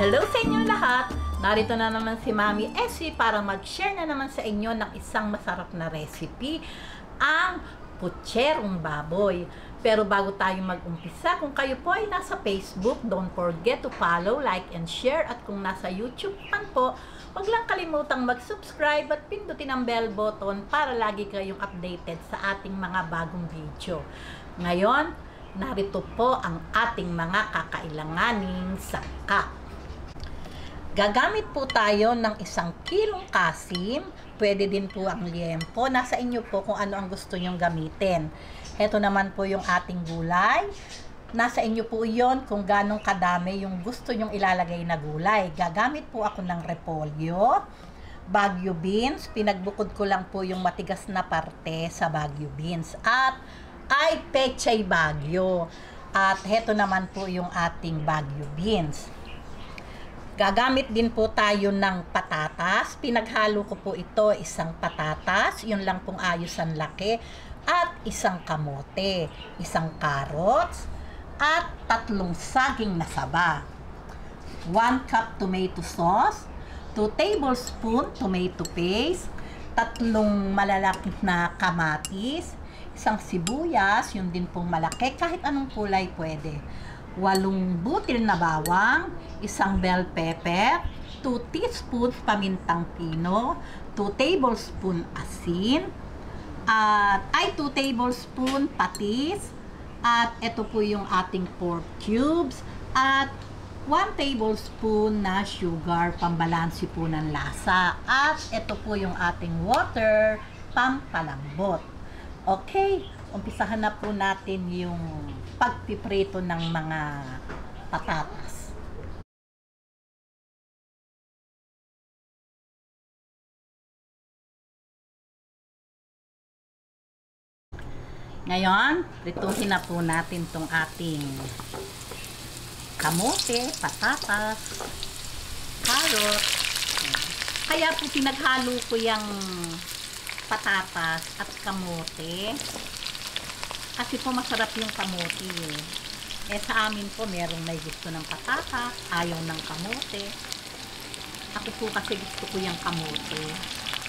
Hello sa inyo lahat! Narito na naman si Mami Essie para mag-share na naman sa inyo ng isang masarap na recipe, ang putserong baboy. Pero bago tayo mag-umpisa, kung kayo po ay nasa Facebook, don't forget to follow, like, and share. At kung nasa YouTube man po, huwag lang kalimutang mag-subscribe at pindutin ang bell button para lagi kayong updated sa ating mga bagong video. Ngayon, narito po ang ating mga kakailanganing sangkap. Gagamit po tayo ng 1 kilong kasim, pwede din po ang liempo, nasa inyo po kung ano ang gusto nyong gamitin. Ito naman po yung ating gulay, nasa inyo po yon kung ganong kadami yung gusto nyong ilalagay na gulay. Gagamit po ako ng repolyo, Baguio beans, pinagbukod ko lang po yung matigas na parte sa Baguio beans, at ay pechay Baguio, at heto naman po yung ating Baguio beans. Gagamit din po tayo ng patatas. Pinaghalo ko po ito, 1 patatas, yun lang pong ayos ang laki, at 1 kamote, 1 carrots, at 3 saging na saba. 1 cup tomato sauce, 2 tablespoon tomato paste, 3 malalaki na kamatis, 1 sibuyas, yun din pong malaki, kahit anong kulay pwede. 8 butil na bawang, 1 bell pepper, 2 teaspoons pamintang pino, 2 tablespoon asin, at 2 tablespoon patis, at ito po yung ating pork cubes, at 1 tablespoon na sugar, pambalansi po ng lasa, at ito po yung ating water, pampalambot. Okay, umpisahan na po natin yung pagpiprito ng mga patatas. Ngayon, prituhin na po natin tong ating kamote, patatas, carrot. Kaya po pinaghalo ko yung patatas at kamote kasi po masarap yung kamote eh. Sa amin po merong may gusto ng patatas, ayaw ng kamote. Ako po kasi gusto ko yung kamote,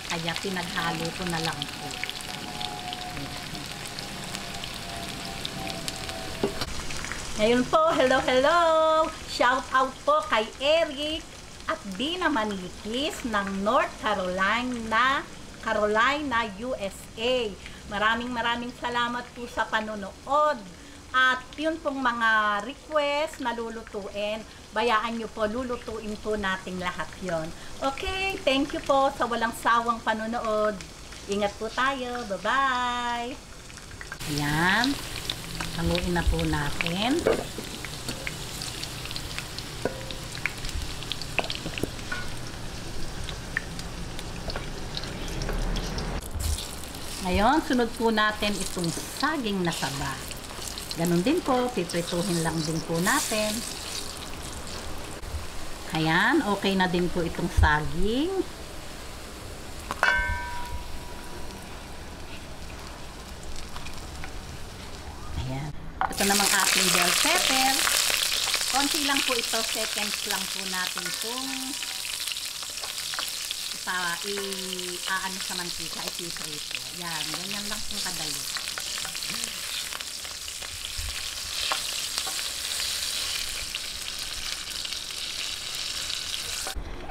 kaya pinaghalo ko na lang po. Ngayon po, hello! Shout out po kay Eric at Dina Manikis ng North Carolina, USA. Maraming salamat po sa panonood. At yun pong mga request na lulutuin, bayaan nyo po, lulutuin po natin lahat yon. Okay, thank you po sa walang sawang panonood. Ingat po tayo. Bye-bye! Ayan. Haluin na po natin. Ngayon, sunod po natin itong saging na saba. Ganun din po, piprituhin lang din po natin. Ayan, okay na din po itong saging. Ayan. Ito namang ating bell pepper. Konti lang po ito, seconds lang po natin itong iaano sa mantika, ipiprito. Yan, ganyan lang kung kadali.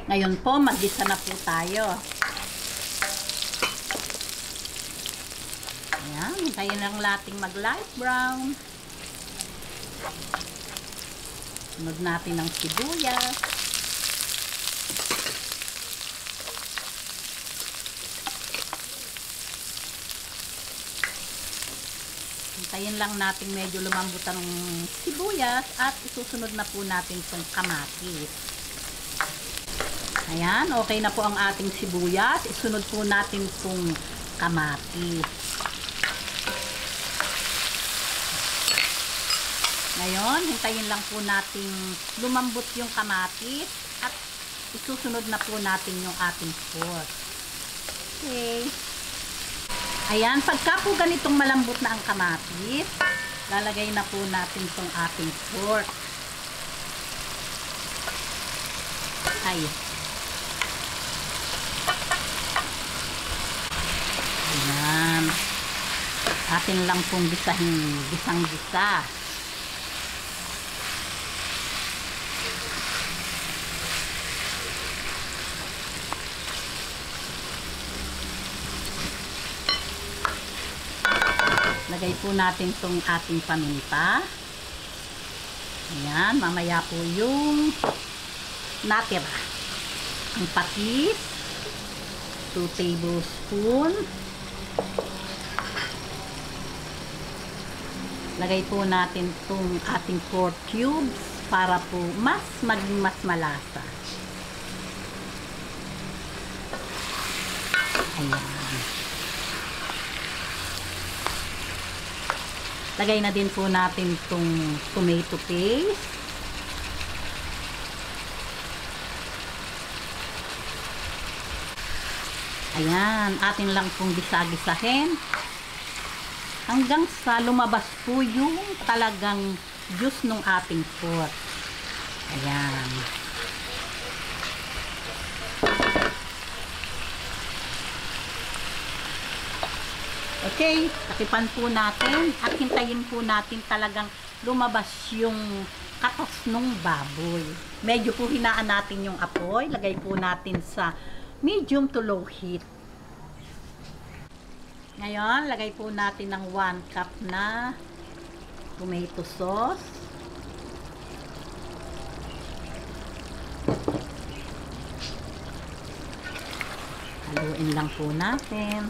Ngayon po, mag-gisa na po tayo. Ayan, hintayin lang natin mag-light brown. Sunod natin ng sibuyas. Hintayin lang natin medyo lumambot ang sibuyas at isusunod na po natin itong kamatis. Ayan, okay na po ang ating sibuyas. Isunod po natin itong kamatis. Ngayon, hintayin lang po natin lumambot yung kamatis at isusunod na po natin yung ating pork. Okay. Ayan, pagka po ganitong malambot na ang kamatis, lalagay na po natin itong ating pork. Ay. Ayan. Atin lang pong gisang-gisa. Lagay po natin tong ating paminta. Ayan, mamaya po yung natira. Ang patis, 2 tablespoon. Lagay po natin tong ating pork cubes para po maging mas malasa. Ayan. Lagay na din po natin itong tomato paste. Ayan, atin lang pong gisa-gisahin hanggang sa lumabas po yung talagang juice ng ating pork. Ayan. Okay, takipan po natin at hintayin po natin talagang lumabas yung katas ng baboy. Medyo po hinaan natin yung apoy. Lagay po natin sa medium to low heat. Ngayon, lagay po natin ng 1 cup na tomato sauce. Haluin lang po natin.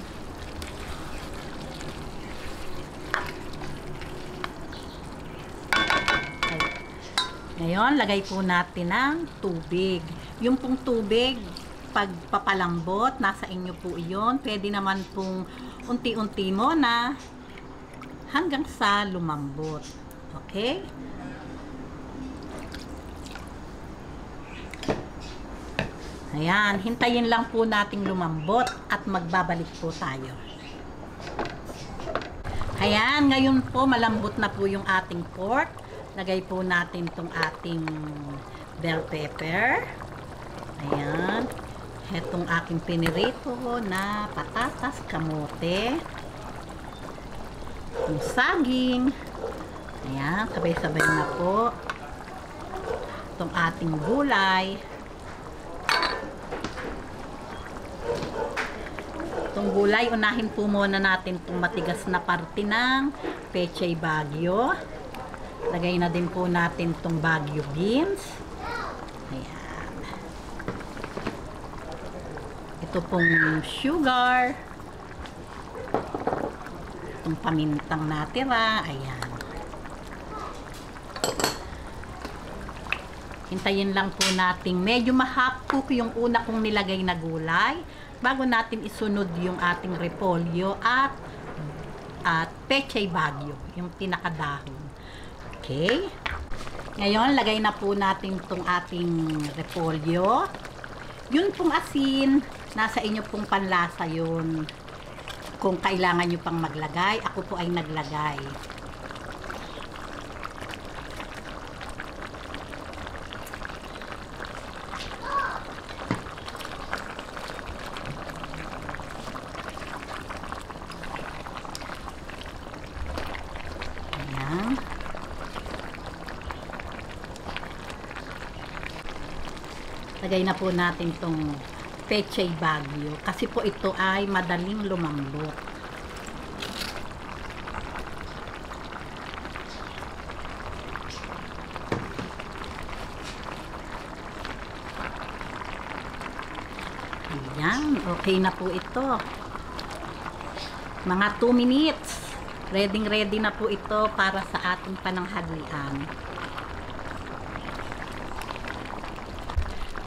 Ngayon, lagay po natin ng tubig. Yung pong tubig, pagpapalambot, nasa inyo po iyon. Pwede naman pong unti-unti mo na hanggang sa lumambot. Okay? Ayan, hintayin lang po nating lumambot at magbabalik po tayo. Ayan, ngayon po malambot na po yung ating pork. Lagay po natin itong ating bell pepper. Ayan. Itong aking pinirito na patatas, kamote. Itong saging. Ayan, sabay-sabay na po. Itong ating gulay. Itong gulay, unahin po muna natin itong matigas na parte ng pechay bagyo. Lagay na din po natin itong bagyo beans. Ayan. Ito pong sugar. Itong pamintang natira. Ayan. Hintayin lang po natin. Medyo ma-half cook yung una kong nilagay na gulay bago natin isunod yung ating repolyo at pechay bagyo, yung tinakadahon. Okay. Ngayon, lagay na po natin itong ating repolyo. Yun pong asin, nasa inyo pong panlasa yun. Kung kailangan nyo pang maglagay, ako po ay naglagay. Ayan. Lagay na po natin itong pechay bagyo kasi po ito ay madaling lumambot. Ayan, okay na po ito. Mga 2 minutes. Ready na po ito para sa ating pananghalian.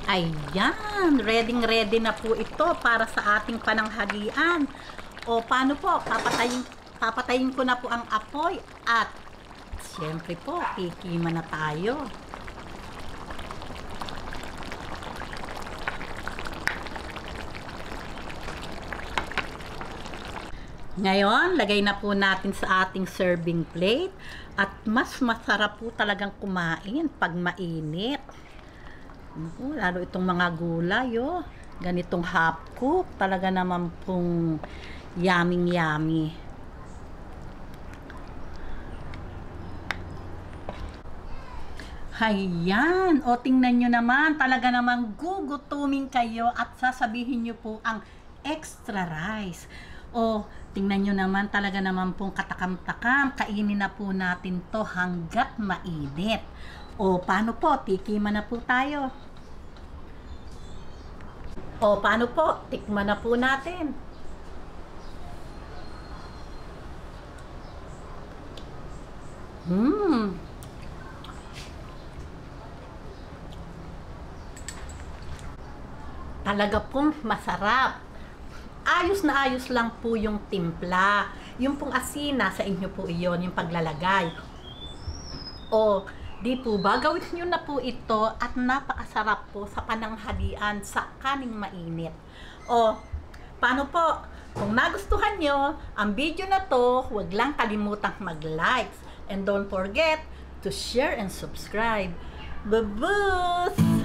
Ayan, ready na po ito para sa ating pananghalian. O paano po? Papatayin ko na po ang apoy at siyempre po, tikiman na tayo. Ngayon, lagay na po natin sa ating serving plate at mas masarap po talagang kumain pag mainit. Lalo itong mga gulay, oh. Ganitong half cook, talaga naman pong yummy. Hayan, o tingnan nyo naman, talaga namang gugutumin kayo at sasabihin nyo po ang extra rice. O tingnan nyo naman, talaga naman pong katakam-takam, kainin na po natin to hanggat mainit. O paano po, tikiman na po tayo. O paano po, tikman na po natin. Talaga pong masarap. Ayos na ayos lang po yung timpla. Yung pong asin, nasa inyo po iyon, yung paglalagay. O, di po ba, gawin nyo na po ito at napakasarap po sa pananghalian sa kaning mainit. O, paano po? Kung nagustuhan nyo ang video na to, huwag lang kalimutang mag-likes. And don't forget to share and subscribe. Babus!